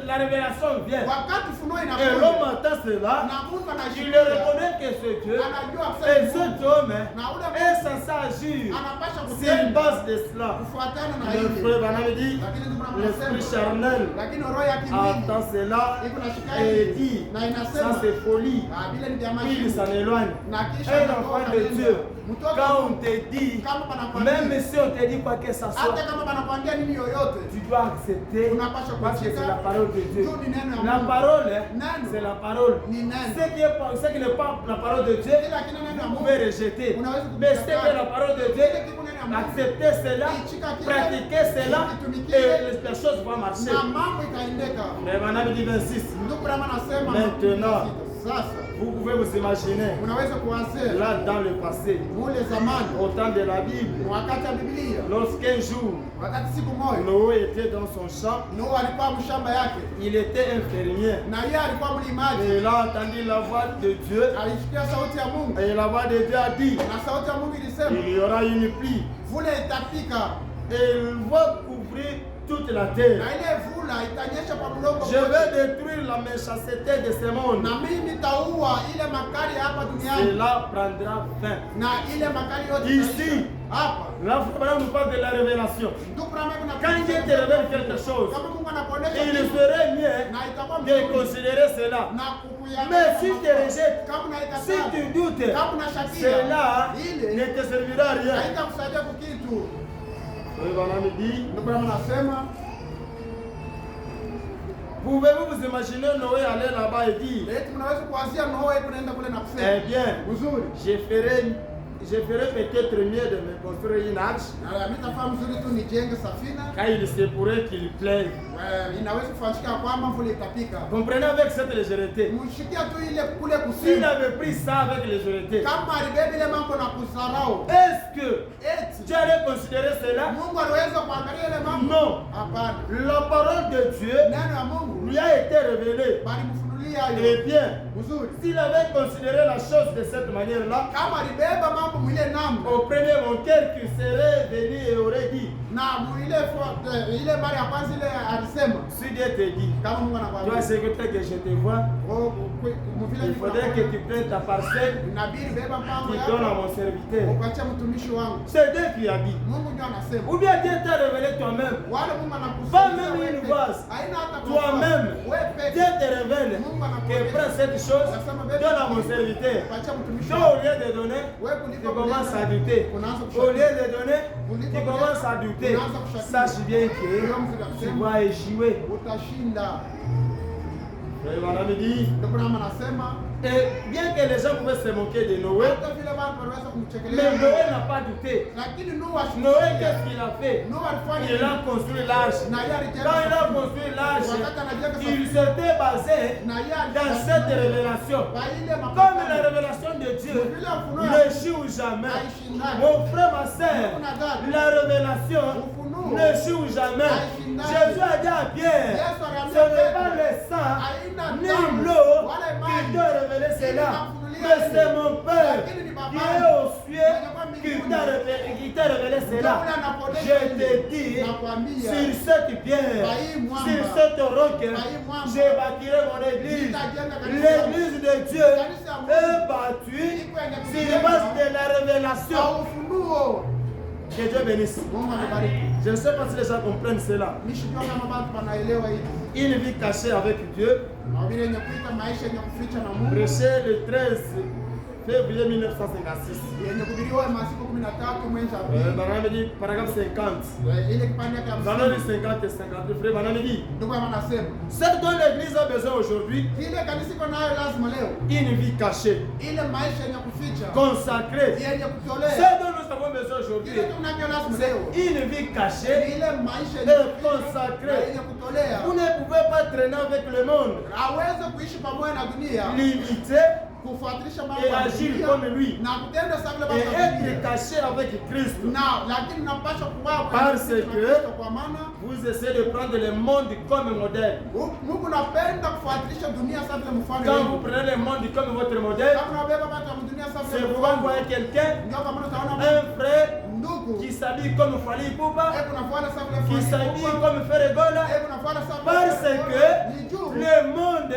la révélation vient Wakati funuo et inakuja l'homme attend cela, na Mungu il anashikilia. reconnaît que c'est Dieu. Anajua Et kusema ni cet Mungu. homme Na ule est censé agir anapasha sur kutenda base de cela. kufuatana na Le ile. frère Branham dit, Lakini ndio l'esprit tunasema charnel lakini roho ya kimwili attend cela iko nashika et ile dit, na ça inasema c'est folie. vile ni vya Il maisha. s'en éloigne. Na kisha Un anatoka enfant de nenda. Dieu, Mtoto quand on te dit, kama panakwambia même si on te dit quoi que ça soit, hata kama panakwambia nini yoyote tu dois accepter unapaswa parce que kushika. c'est la parole de Dieu. Tu ni neno ya La Mungu. parole, Neno. c'est la parole. Ni neno. Ce qui n'est pas la parole de Dieu, Kila kina neno ya vous Mungu. pouvez rejeter. Unaweza Mais ce kukataa. qui est la parole de Dieu, Kile kiko neno ya Mungu. acceptez cela, Ichika kile. pratiquez cela Itumikie. et les choses vont marcher. Na mambo itaendeka. Mais Branham dit 26. Ndugu Brahma anasema Maintenant. sasa Vous pouvez vous imaginer, unaweza kuwazia là dans le passé, mule zamani au temps de la Bible, wakati wa Biblia, lorsqu'un jour, wakati siku moja Noé était dans son champ, Nuhu alikuwa mshamba yake il était un fermier. na yeye alikuwa mlimaji. Et il a entendu la voix de Dieu. Alisikia sauti ya Mungu Et la voix de Dieu a dit, na sauti ya Mungu ilisema il y aura une pluie. vule itapika Et il va couvrir toute la terre. na ile vula itanyesha kwa mlongo Je wote. vais détruire la méchanceté de ce monde. Na mimi nitaua ile makali hapa duniani Cela prendra fin. na ile makali yote Ici, hapa. là, nous parle de la révélation. Ndugu Brahma kuna Quand Dieu te révèle quelque chose, kama Mungu anakuonesha il kitu, serait mieux na itakuwa de mzuri considérer cela. na kukuyangalia Mais si tu rejettes, kama si unaikataa, tu doutes, kama unashakia cela ile ne te servira à rien. haitakusaidia kwa kitu. Oui, voilà, me dit, Ndugu Brahma anasema pouvez-vous vous imaginer Noé aller là-bas et dire, eti mnaweza kuanzia Noa yetu naenda kule na kusema eh bien, uzuri je ferai peut-être mieux de me construire une arche, na mimi nitafaa mzuri tu nijenge safina. car il se pourrait qu'il pleuve. Inaweza kufanyika kwamba mvula itapika. Comprenez avec cette légèreté. Mshikia tu ile kule S'il kusema avait pris ça avec légèreté, kama alibeba ile mambo na kusarau, est-ce que eti tu allais considérer cela? Mungu aliweza kuangalia ile mambo? Non. Hapana. La parole de Dieu Neno ya Mungu lui a été révélée. bali mfunulia Eh hiyo bien, uzuri. s'il avait considéré la chose de cette manière-là, Kama alibeba mambo mwile namna au premier mon cœur qui serait venu et aurait dit, na ile mara ya kwanza ile alisema si Dieu te dit, kama Mungu toi anakuambia secrétaire que je te vois, il faudrait que tu prennes ta parcelle, inabidi beba mambo tu donnes à yako mon serviteur. upatie mtumishi wangu. C'est Dieu qui a dit. Mungu ndio anasema. Ou bien Dieu t'a révélé toi-même. Wale Mungu anakusema. Pas même une vase. Haina hata Toi-même, wewe peke. Dieu te révèle que prends cette chose, donne à mon serviteur. Upatie mtumishi Donc, wangu. au lieu de donner, Wewe tu kuliko commences à douter. Au lieu de donner, tu commences à douter. Sache bien que tu vas échouer. utashinda. Et voilà, me dit, Ndio Brahma anasema Et bien que les gens pouvaient se moquer de Noé, hata vile watu wanaweza mais kumchekelea Noé n'a pas douté. lakini Noé, qu'est-ce qu'il a fait? Noa alifanya Il a construit l'arche. na yeye alijenga Quand il a construit l'arche, wakati anajenga il s'était basé na yeye dans cette révélation. kwa ile Comme la révélation de Dieu ne joue jamais. Mon frère, ma soeur, la révélation ne joue jamais. Jésus a dit à Pierre, ce n'est pas le sang ni l'eau qui t'a révélé cela, mais c'est mon Père qui est aux cieux qui t'a révélé cela. Je te dis, sur cette pierre, sur cette roque, je bâtirai mon église. L'église de Dieu est battue sur la base de la révélation. ufunuo. Que Dieu bénisse. Mungu amebariki. Je ne sais pas si les gens comprennent cela. Nishijua kama watu wanaelewa hivi. Une vie cachée avec Dieu. Mahubiri yenye kuita maisha yenye kuficha na Mungu. Prêché le 13 février 1956. Yenye kuhubiriwa masiku 13 mwezi Aprili. Banane dit paragraphe 50. Ile kipande ya Banane 50. 50 et 50. Frère Banane dit Ndugu wanasema, ce dont l'église a besoin aujourd'hui, kile kanisa iko nayo lazima leo. une vie cachée, Ile maisha yenye kuficha. consacrée. Yenye kutolea. Ce dont nous avons besoin aujourd'hui, Kile tunavyo lazima c'est leo. une vie cachée Ile maisha et yenye kuficha. consacrée. Yenye kutolea. Vous ne pouvez pas traîner avec le monde, Aweze kuishi pamoja na dunia. l'imiter Kufuatilisha mambo et ya agir dunia. comme lui. Na kutenda sawa vile Et mambo ya être dunia. caché avec Christ. Na lakini napaswa kuwa Parce que kwa maana vous essayez de prendre le monde comme modèle. Mungu napenda kufuatilisha dunia sawa vile mfano. Quand vous prenez le monde comme votre modèle, Kama unabeba watu wa dunia sawa c'est vile vous mfano. voyez quelqu'un, Ndio kama utaona un frère ndugu qui s'habille comme Fali Poupa, hebu nafuata sawa vile qui mfano. s'habille comme Ferregola, Hebu nafuata sawa parce que ni juu. le monde,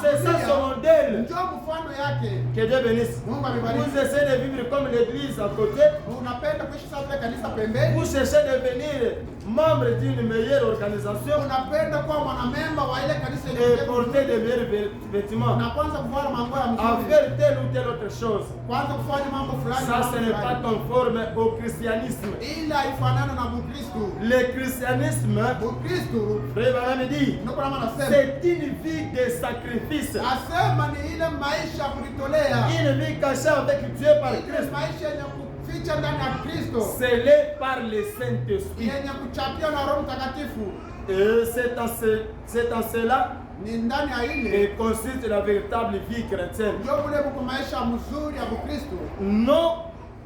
c'est ça son modèle. Ndio mfano yake. Que Dieu bénisse. Mungu amebariki. Vous essayez de vivre comme l'église à côté, Unapenda kuishi sawa vile kanisa pembeni. vous cherchez de devenir membre d'une meilleure organisation Unapenda kuwa mwanamemba wa ile kanisa et porter de meilleurs vêtements, na kwanza kuvaa mambo ya à mzuri. faire telle ou telle autre chose. Kwanza kufanya mambo fulani. Ça, mambo ce n'est pas fulani. conforme au christianisme. Ila ifanana na Bukristo. Le christianisme, Bukristo Frère Branham dit, ndio kama anasema. c'est une vie de sacrifice. Asema ni ile maisha ya kujitolea. Une vie cachée avec Dieu par Ile Christ, maisha yenye kuficha ndani ya Kristo. scellée par le Saint-Esprit. Yenye kuchapiwa na Roho Mtakatifu. Et c'est en cela Ni ndani ya ile. que consiste la véritable vie chrétienne. Ndio kule kuko maisha mzuri ya Bukristo. Non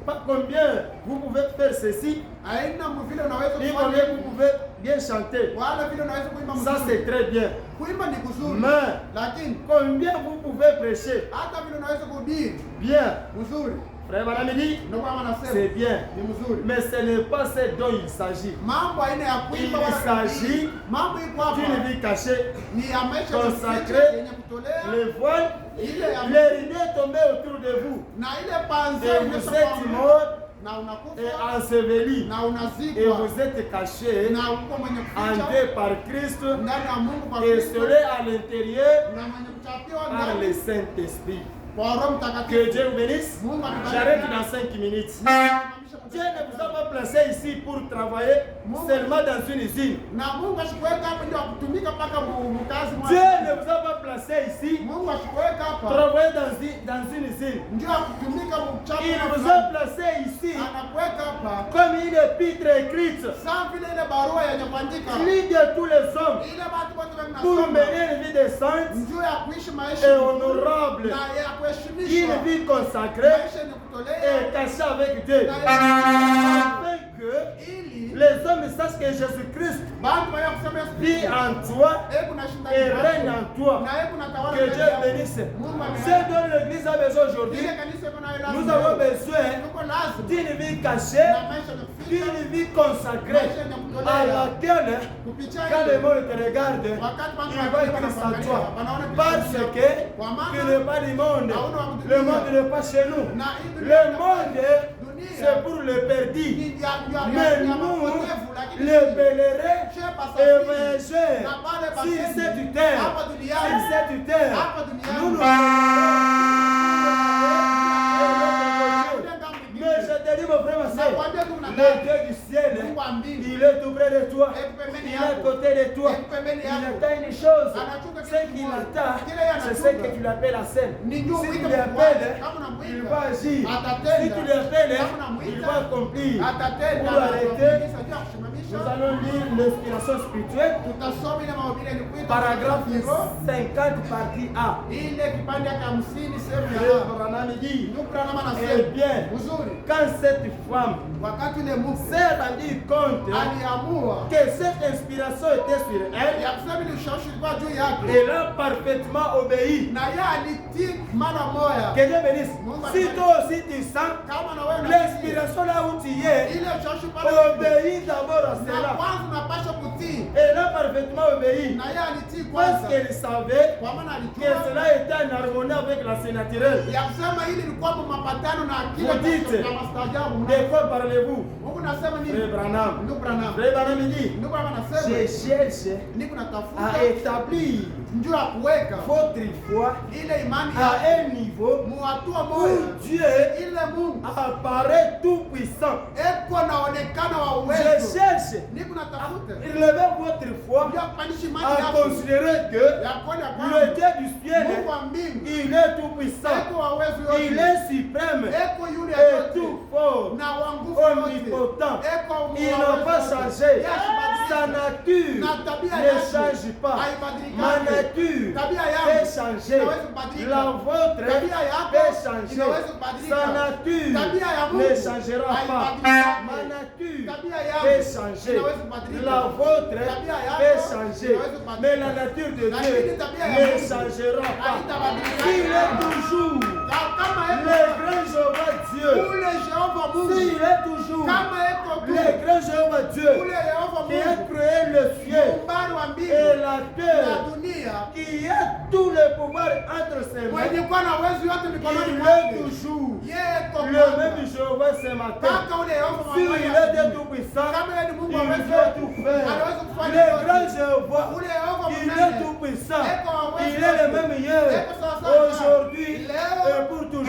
pas combien vous pouvez faire ceci, Haina vile unaweza ni kufanya. combien vous pouvez bien chanter. Wala vile unaweza kuimba Ça mzuri. c'est très bien. Kuimba ni kuzuri. Mais Lakini combien vous pouvez prêcher hata vile unaweza kuhubiri bien. mzuri. Frère Branham dit, Ndio kama anasema. c'est bien. Ni mzuri. Mais ce n'est pas ce dont il s'agit. Mambo aina ya kuimba Il wala s'agit kuhubiri. Mambo iko hapa. D'une vie cachée, Ni ya maisha consacrée, yenye kutolea. le voile, Ile ya les rideaux tombés autour de vous. na ile panzi Et vous êtes mort na et unakufa enseveli. na Et unazikwa vous êtes caché na uko mwenye en kuficha Dieu par Christ ndani ya Mungu kwa et Kristo serez à l'intérieur na mwenye kuchapiwa par le ndani Saint-Esprit. kwa Roho Que Mtakatifu. Dieu vous bénisse. Mungu atubariki. J'arrête dans 5 minutes. Dieu ne vous a pas placé ici pour travailler seulement dans une usine. Na Mungu ashikuweka hapa ndio kutumika mpaka mkazi Dieu ne vous a pas placé ici Mungu ashikuweka pour hapa travailler dans une usine. ndio kutumika mchapo. Il vous a placé ici anakuweka hapa comme une épître écrite, sawa vile ile barua yenye kuandika lue de tous les hommes, ile watu wote pour wanasoma mener une vie décente ndio ya kuishi et maisha honorable, na ya une kuheshimishwa vie consacrée maisha yenye kutolea et cachée avec Dieu, afin que ili les hommes sachent que Jésus-Christ bantu baya kusema vit en toi hebu nashinda et règne en toi. na hebu natawala Que Dieu bénisse. Ce dont l'Église a besoin aujourd'hui, ile kanisa iko nayo nous avons besoin tuko lazima d'une vie cachée, na maisha ya kuficha d'une vie consacrée, à laquelle, kupitia quand le ile monde te regarde, il va Christ en toi. Parce que tu n'es pas du monde. Le monde n'est pas chez nous. Le monde, c'est pour le perdu. Mais nous, les pèlerins et voyageurs, sur cette terre, nous nous mais je te dis, mon frère, ma soeur, le Dieu du ciel ciel, Mungu wa mbingu. il est tout près de toi. Eko pembeni Il est à yako. côté de toi. Eko pembeni Il yako. attend une chose. Anachunga Ce kitu qu'il kimoja. attend, Kile yeye c'est ce anachunga. que tu l'appelles à scène. Ni njoo Si tu mwite lui Mungu appelles, wake. Kama unamwita, il va agir. atatenda. Si tu lui appelles, Kama unamwita, il va accomplir. atatenda. Pour arrêter, Anamwita, kusimamisha. nous allons lire l'inspiration spirituelle, Tutasoma ile mahubiri ni kuita paragraphe kiroho. 50, partie A. Ile kipande ya 50 sehemu ya Le A. Branham dit, Ndugu Branham eh anasema bien, uzuri, quand cette femme wakati ile Mungu s'est rendu compte aliamua que cette inspiration était sur elle, ya kusema ile ushawishi ulikuwa juu yake, elle a parfaitement obéi. na yeye alitii mara moja. Que Dieu bénisse. Si toi aussi tu sens Kama na wewe l'inspiration là où tu es, ile ushawishi pale, obéis d'abord à na cela. kwanza unapaswa kutii, Elle a parfaitement obéi na yeye alitii parce kwanza, qu'elle savait kwa maana que alijua cela était en harmonie avec la naturelle. ya kusema ili ilikuwa mapatano na akili Vous dites, na mastaajabu. de quoi parlez-vous? Mungu nasema nini? Frère Branham. Ndugu Branham, Frère Branham dit, ndugu Branham anasema je cherche niko à natafuta établir njoo ya kuweka votre foi ile imani à ya un niveau muhatua où moja, Dieu ile Mungu apparaît tout puissant. eko naonekana wa Je uwezo. cherche Niko natafuta à élever votre foi, njoo ya kupandisha imani à yako considérer que ya kuona le kwamba Dieu du ciel, Mungu wa mbingu il est tout puissant, eko wa uwezo il yote, est suprême eko yule et yote tout fort, na wa nguvu yote, omnipotent. eko Il n'a pas changé. Sa nature na tabia ne yake change pas. haibadiliki. Ma nature Tabia yangu peut changer. inaweza kubadilika. La vôtre Tabia yako peut changer. inaweza kubadilika. Sa nature Tabia ya Mungu ne changera pas. haibadiliki. Ma nature Tabia yangu peut changer. inaweza kubadilika. La vôtre Tabia yako peut changer. inaweza kubadilika. Mais la nature de Lakini Dieu tabia ya ne Mungu changera pas. haitabadilika. Il est toujours Kama le grand Jéhovah Dieu. ule Jehova Mungu, S'il est toujours kama eko tu le grand Jéhovah Dieu ule Yehova qui a Mungu créé le ciel muumbaji wa et mbingu la na terre, dunia, qui a tout le pouvoir entre ses mwenye mains, kuwa na uwezo yote mikononi il est mwake, toujours yeye eko le kwanza. même Jéhovah ce matin. Kaka ule Yehova S'il mwanadamu, est de tout puissant, kama yeye ni Mungu il wa uwezo peut yote, tout faire. anaweza kufanya Le yote. grand Jéhovah, Ule Yehova il mnene, est tout puissant. eko wa uwezo Il est le yote. même hier, Eko sawa sawa. aujourd'hui Leo, et pour toujours.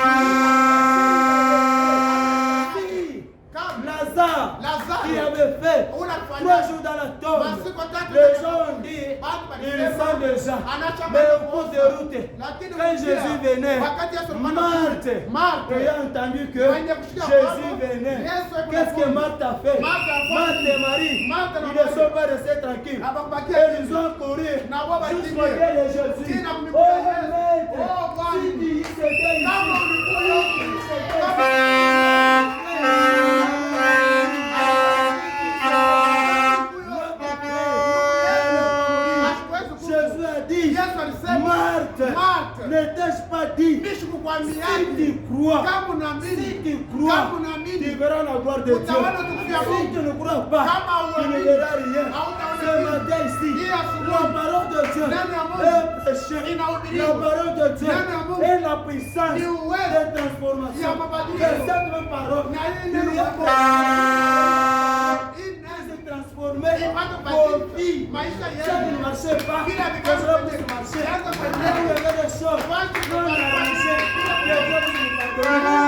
kama Lazare, qui Lazaro avait fait unafanya 3 jours dans la tombe, masiku tatu les gens ont dit, Batu ils walisema, sont déjà. anaacha Mais au mambo cours de kuoza. route, Lakini quand ukiwa, Jésus venait, wakati Yesu alikuwa Marthe, Marthe, ayant entendu que mwenye kushika Jésus mkono, venait, Yesu alikuwa qu'est-ce que anakuja. Marthe a fait? Marthe a fait. Marthe et Marie, Marthe na ils ne Marie. sont pas restés tranquilles. Abakubakia Et hivi. ils ont couru Na wao jusqu'au walikimbia. pied de Jésus. Kina Oh mlikuwa Yesu. maître, Oh, Bwana. si tu c'était Kama ici, ulikuwa si tu c'était Kama- Jésus a dit, Yesu alisema, Marthe, Marthe, ne t'ai-je pas dit, Nishi kukwambia si tu crois, kama si unaamini, tu crois, kama tu unaamini, verras la gloire de Dieu. utaona utukufu ya Si Mungu. tu ne crois pas, Kama tu ne uamini, verras rien. hautaona Ce kitu. matin ici, Hii asubuhi, la parole de Dieu neno ya Mungu est prêchée. inahubiriwa. La parole de Dieu Neno ya Mungu est la puissance ni uwezo de transformation. ya mabadiliko. Que cette même parole Na hii qui neno est ya pour Hii neno se transformer ipate en kubadilika. vie. Maisha Ça yetu. ne marchait pas. Vile Que vikaanza cela kwenye- puisse marcher. vikaanza kwenye- Là où il y avait des choses Watu non arrangées, que Dieu puisse nous pardonner.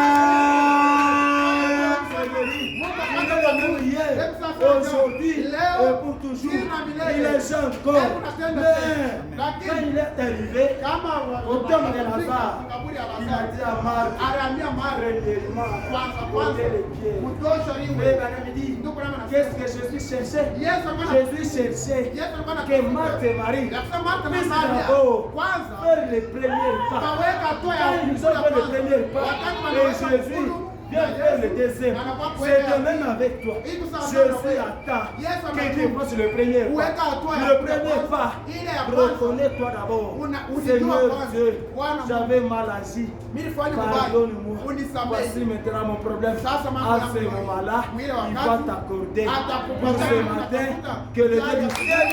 Il est le même hier, aujourd'hui et pour toujours. Il est jeune encore. Mais quand il est arrivé, kama au terme de Lazare, kaburi ya il a Lazaro, dit à Marthe, aliambia Martha, kwanza ôtez les pieds. mtosha Mais liwe. Madame dit, Ndugu Branham anasema, qu'est-ce que Jésus cherchait? Yesu alikuwa na- Jésus cherchait Yesu alikuwa na- que Marthe et Marie Ya kusema Martha na puissent Maria, d'abord kwanza faire les premiers pas. kaweka hatua ya Quand ils ont fait les premiers pas, et Jésus vient faire le deuxième. C'est de même avec toi. Jésus attend que tu fasses le premier pas. Uweka hatua ya Le premier pas, ile ya kwanza. reconnais-toi d'abord. Unijua Seigneur kwanza. Dieu, Bwana Mungu. j'avais mal agi. Mimi nilifanya mabaya. Pardonne-moi. Unisamehe. Voici maintenant mon problème. Sasa mambo À yangu ce ni- moment-là, mwile il wakati, va t'accorder atakupatia pour ce na matin kutafuta. que le Dieu du ciel